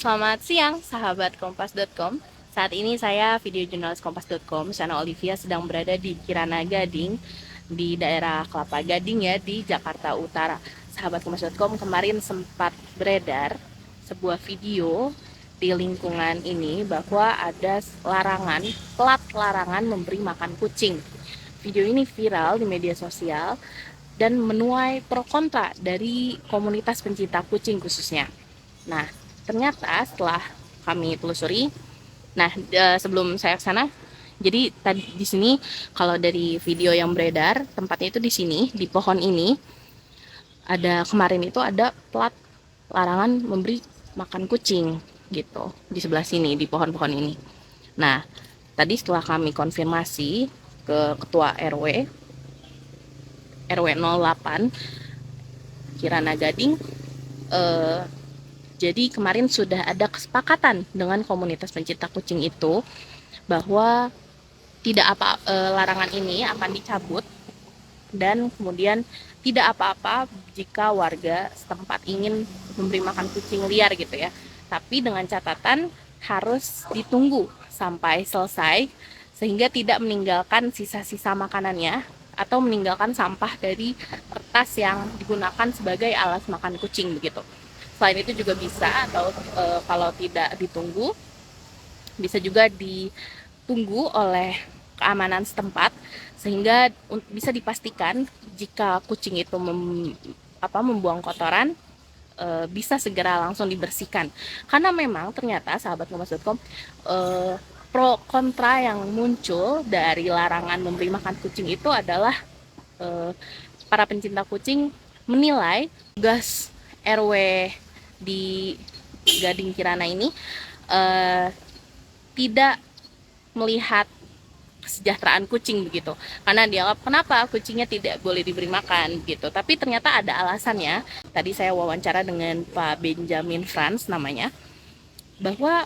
Selamat siang, sahabat Kompas.com. Saat ini saya video jurnalis Kompas.com, Sana Olivia sedang berada di Kirana Gading, di daerah Kelapa Gading ya, di Jakarta Utara. Sahabat Kompas.com, kemarin sempat beredar sebuah video di lingkungan ini bahwa ada plat larangan memberi makan kucing. Video ini viral di media sosial dan menuai pro kontra dari komunitas pencinta kucing khususnya. Nah, ternyata setelah kami telusuri, sebelum saya ke sana, jadi tadi di sini kalau dari video yang beredar, tempatnya itu di sini, di pohon ini, kemarin itu ada plat larangan memberi makan kucing gitu di sebelah sini di pohon-pohon ini. Nah, tadi setelah kami konfirmasi ke ketua RW 08 Kirana Gading, jadi kemarin sudah ada kesepakatan dengan komunitas pencinta kucing itu bahwa larangan ini akan dicabut dan kemudian tidak apa-apa jika warga setempat ingin memberi makan kucing liar gitu ya. Tapi dengan catatan harus ditunggu sampai selesai sehingga tidak meninggalkan sisa-sisa makanannya atau meninggalkan sampah dari kertas yang digunakan sebagai alas makan kucing begitu. Selain itu juga bisa atau kalau tidak ditunggu bisa juga ditunggu oleh keamanan setempat sehingga bisa dipastikan jika kucing itu membuang kotoran bisa segera langsung dibersihkan. Karena memang ternyata sahabat Kompas.com pro kontra yang muncul dari larangan memberi makan kucing itu adalah para pencinta kucing menilai tugas RW di Gading Kirana ini tidak melihat kesejahteraan kucing begitu, karena dianggap kenapa kucingnya tidak boleh diberi makan gitu. Tapi ternyata ada alasannya. Tadi saya wawancara dengan Pak Benjamin Franz namanya, bahwa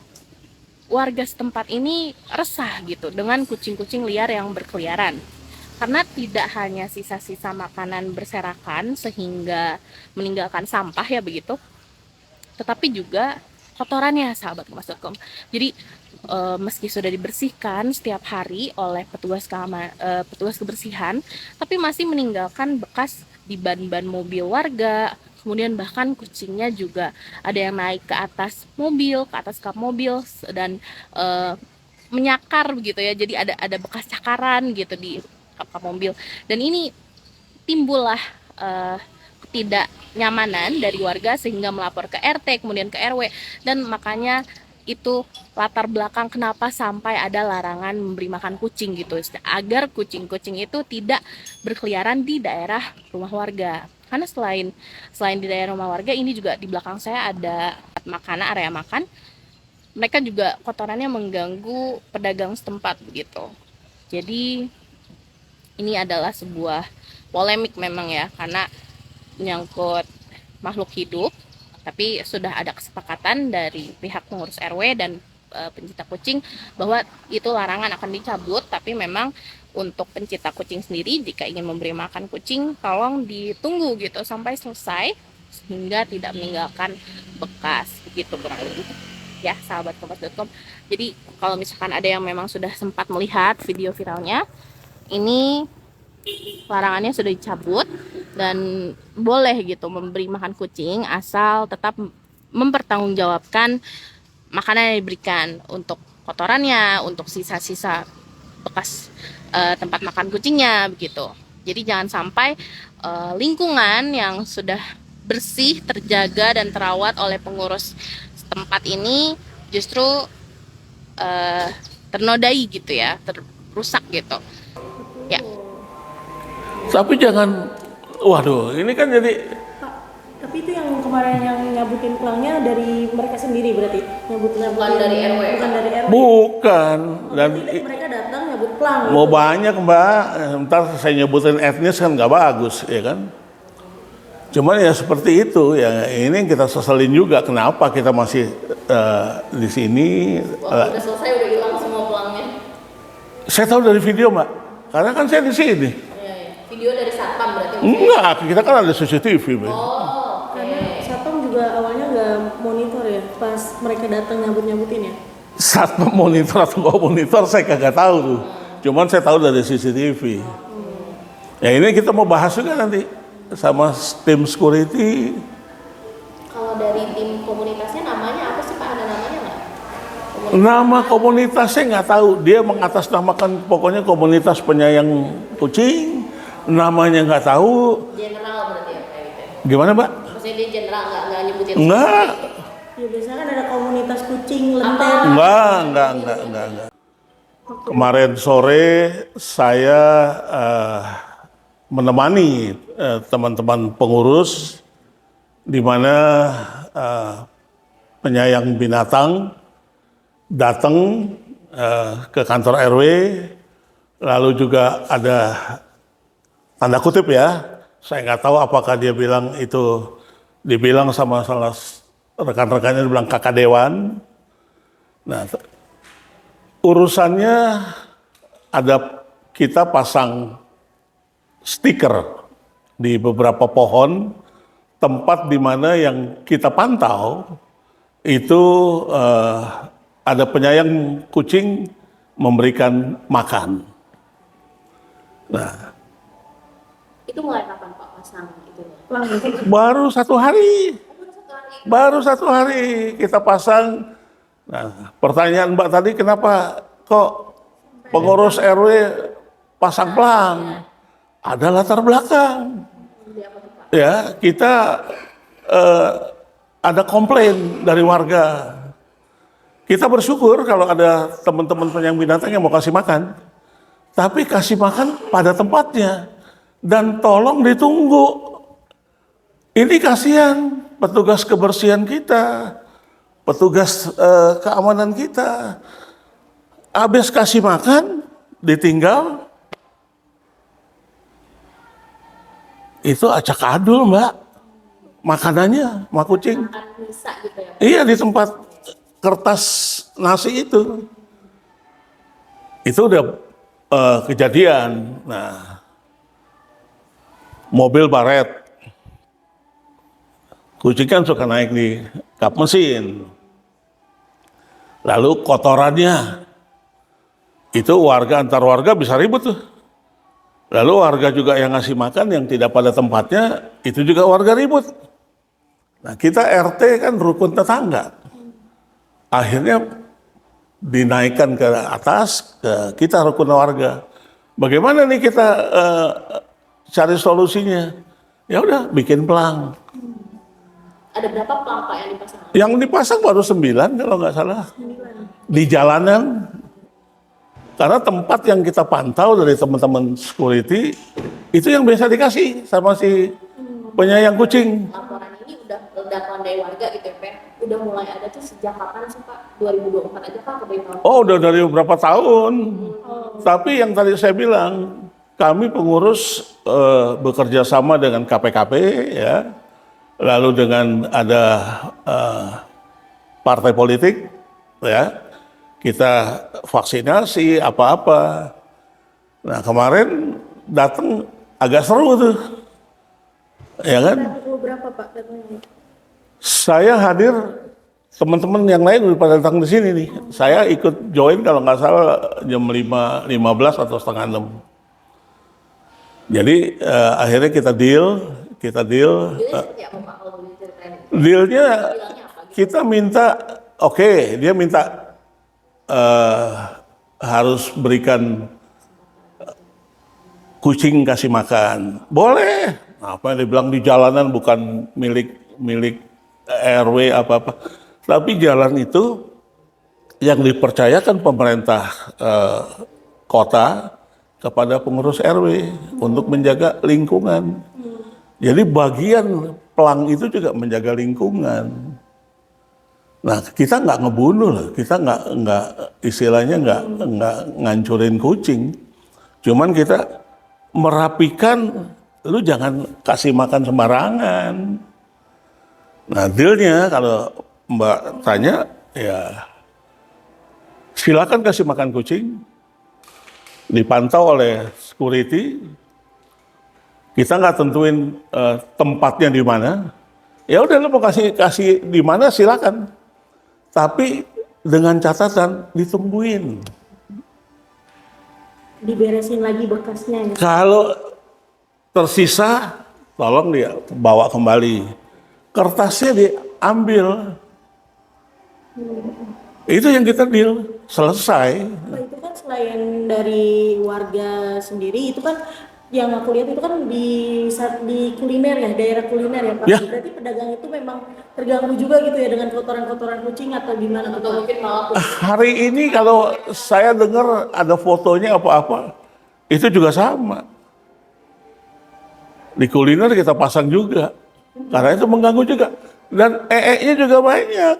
warga setempat ini resah gitu dengan kucing-kucing liar yang berkeliaran, karena tidak hanya sisa-sisa makanan berserakan sehingga meninggalkan sampah ya begitu, tetapi juga kotorannya sahabat Kompas.com. Jadi meski sudah dibersihkan setiap hari oleh petugas kebersihan, tapi masih meninggalkan bekas di ban-ban mobil warga. Kemudian bahkan kucingnya juga ada yang naik ke atas mobil, ke atas kap mobil dan menyakar begitu ya. Jadi ada bekas cakaran gitu di kap mobil. Dan ini timbullah ketidaknyamanan dari warga sehingga melapor ke RT, kemudian ke RW, dan makanya itu latar belakang kenapa sampai ada larangan memberi makan kucing gitu, agar kucing-kucing itu tidak berkeliaran di daerah rumah warga. Karena selain di daerah rumah warga, ini juga di belakang saya ada area makan. Mereka juga kotorannya mengganggu pedagang setempat begitu. Jadi ini adalah sebuah polemik memang ya, karena menyangkut makhluk hidup. Tapi sudah ada kesepakatan dari pihak pengurus RW dan pencinta kucing bahwa itu larangan akan dicabut. Tapi memang untuk pencinta kucing sendiri, jika ingin memberi makan kucing, tolong ditunggu gitu sampai selesai sehingga tidak meninggalkan bekas begitu kurang lebih ya sahabat Kompas.com. Jadi kalau misalkan ada yang memang sudah sempat melihat video viralnya, ini larangannya sudah dicabut dan boleh gitu memberi makan kucing asal tetap mempertanggungjawabkan makanan yang diberikan, untuk kotorannya, untuk sisa-sisa bekas tempat makan kucingnya begitu. Jadi jangan sampai lingkungan yang sudah bersih, terjaga dan terawat oleh pengurus setempat ini justru ternodai gitu ya, terusak gitu ya. Tapi jangan, waduh, ini kan jadi. Pak, tapi itu yang kemarin yang nyabutin pelangnya dari mereka sendiri berarti? Bukan dari RW? Bukan dari RW? Bukan. Dan mereka datang nyabut pelang? mau gitu. banyak mbak, ntar saya nyebutin etnis kan nggak bagus, ya kan? Cuman ya seperti itu, ya ini kita seselin juga kenapa kita masih di sini. Udah selesai, udah hilang semua pelangnya. Saya tahu dari video mbak, karena kan saya di sini. Video dari satpam berarti? Enggak, kita kan ada CCTV. Oh, karena satpam juga awalnya nggak monitor monitor ya pas mereka datang nyabut-nyabutin ya? Saat monitor atau nggak monitor saya kagak tahu tuh. Cuman saya tahu dari CCTV. Ya ini kita mau bahas juga nanti sama tim security. Kalau dari tim komunitasnya namanya apa sih Pak? Ada namanya nggak? Nama komunitasnya nggak tahu. Dia mengatasnamakan pokoknya komunitas penyayang kucing. Namanya nggak tahu. General berarti ya kayak gitu. Gimana, Mbak? Maksudnya dia general nggak nyebutin. Enggak. Ya biasanya kan ada komunitas kucing lentera. Enggak. Kemarin sore saya menemani teman-teman pengurus di mana penyayang binatang datang ke kantor RW, lalu juga ada tanda kutip ya, saya nggak tahu apakah dia bilang itu, dibilang sama salah rekan-rekannya dibilang kakak dewan. Nah, urusannya ada kita pasang stiker di beberapa pohon tempat di mana yang kita pantau itu ada penyayang kucing memberikan makan. Nah, Itu mulai kapan Pak pasang itu? baru satu hari kita pasang. Nah, pertanyaan Mbak tadi kenapa kok pengurus RW pasang pelang? Ada latar belakang. Ya, kita ada komplain dari warga. Kita bersyukur kalau ada teman-teman penyayang binatang yang mau kasih makan. Tapi kasih makan pada tempatnya. Dan tolong ditunggu. Ini kasihan petugas kebersihan kita, petugas keamanan kita. Habis kasih makan, ditinggal. Itu acak adul, Mbak. Makanannya, sama kucing. Makan bisa gitu ya? Iya, di tempat kertas nasi itu. Itu udah kejadian. Nah, mobil baret. Kucing kan suka naik di kap mesin. Lalu kotorannya. Itu warga antar warga bisa ribut tuh. Lalu warga juga yang ngasih makan yang tidak pada tempatnya, itu juga warga ribut. Nah, kita RT kan rukun tetangga. Akhirnya dinaikkan ke atas, kita rukun warga. Bagaimana nih kita cari solusinya? Ya udah, bikin pelang. Ada berapa pelang Pak yang dipasang? Yang dipasang baru 9 kalau nggak salah. Di jalanan. Karena tempat yang kita pantau dari teman-teman security, itu yang biasa dikasih sama si penyayang kucing. Laporan ini udah ledakan dari warga gitu ya Pak? Udah mulai ada tuh sejak kapan sih Pak? 2024 aja Pak? Oh, udah dari beberapa tahun. Tapi yang tadi saya bilang, kami pengurus bekerja sama dengan KPKP, ya, lalu dengan ada partai politik, ya, kita vaksinasi apa-apa. Nah, kemarin datang agak seru tuh, ya kan? Pukul berapa Pak datangnya? Saya hadir, teman-teman yang lain udah pada datang di sini nih. Saya ikut join kalau nggak salah jam 5.15 atau setengah 6. Jadi akhirnya kita deal. Jadi seperti apa Pak kalau boleh ceritain? Dealnya Bilangnya apa? kita minta, oke, dia minta harus berikan kucing kasih makan. Boleh. Apa yang dibilang di jalanan bukan milik RW apa-apa. Tapi jalan itu yang dipercayakan pemerintah kota kepada pengurus RW untuk menjaga lingkungan. Jadi bagian pelang itu juga menjaga lingkungan. Nah, kita nggak ngebunuh loh, kita nggak istilahnya nggak ngancurin kucing. Cuman kita merapikan, lu jangan kasih makan sembarangan. Nah, dealnya kalau Mbak tanya, ya silakan kasih makan kucing, dipantau oleh security. Kita nggak tentuin tempatnya di mana, Ya udah lo mau kasih di mana silakan. Tapi dengan catatan ditungguin. Diberesin lagi bekasnya ya. Kalau tersisa, tolong dia bawa kembali. Kertasnya diambil. Itu yang kita deal, selesai. Pak, itu kan selain dari warga sendiri, itu kan yang aku lihat itu kan di kuliner ya, daerah kuliner ya Pak. Ya. Berarti pedagang itu memang terganggu juga gitu ya dengan kotoran-kotoran kucing atau gimana? Atau mungkin malah Hari ini kalau saya dengar ada fotonya apa-apa, itu juga sama. Di kuliner kita pasang juga, karena itu mengganggu juga. Dan nya juga banyak.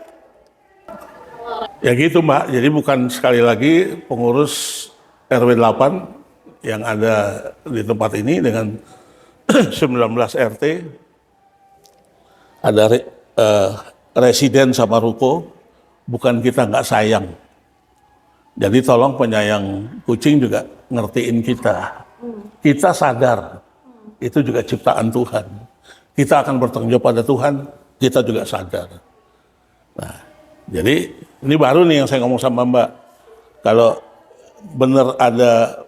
Ya gitu Mbak, jadi bukan sekali lagi pengurus RW 8 yang ada di tempat ini dengan 19 RT, ada residen sama ruko, bukan kita nggak sayang. Jadi tolong penyayang kucing juga ngertiin kita. Kita sadar, itu juga ciptaan Tuhan. Kita akan bertanggung jawab pada Tuhan, kita juga sadar. Nah, jadi ini baru nih yang saya ngomong sama Mbak. Kalau benar ada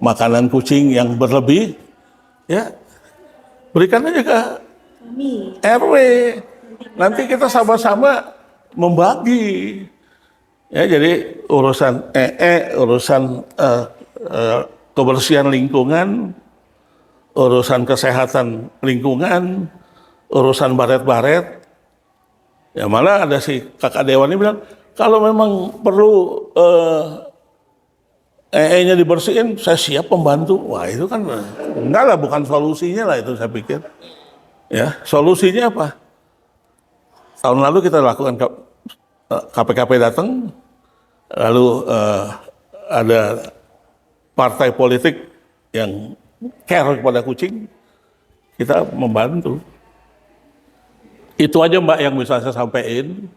makanan kucing yang berlebih, ya berikan aja ke kami RW. Nanti kita sama-sama membagi. Ya, jadi urusan urusan kebersihan lingkungan, urusan kesehatan lingkungan, urusan baret-baret. Ya malah ada si kakak Dewan ini bilang, kalau memang perlu nya dibersihin, saya siap membantu. Wah itu kan enggak lah, bukan solusinya lah itu saya pikir. Ya solusinya apa? Tahun lalu kita lakukan KPKP datang, lalu ada partai politik yang care kepada kucing, kita membantu. Itu aja Mbak yang bisa saya sampaikan.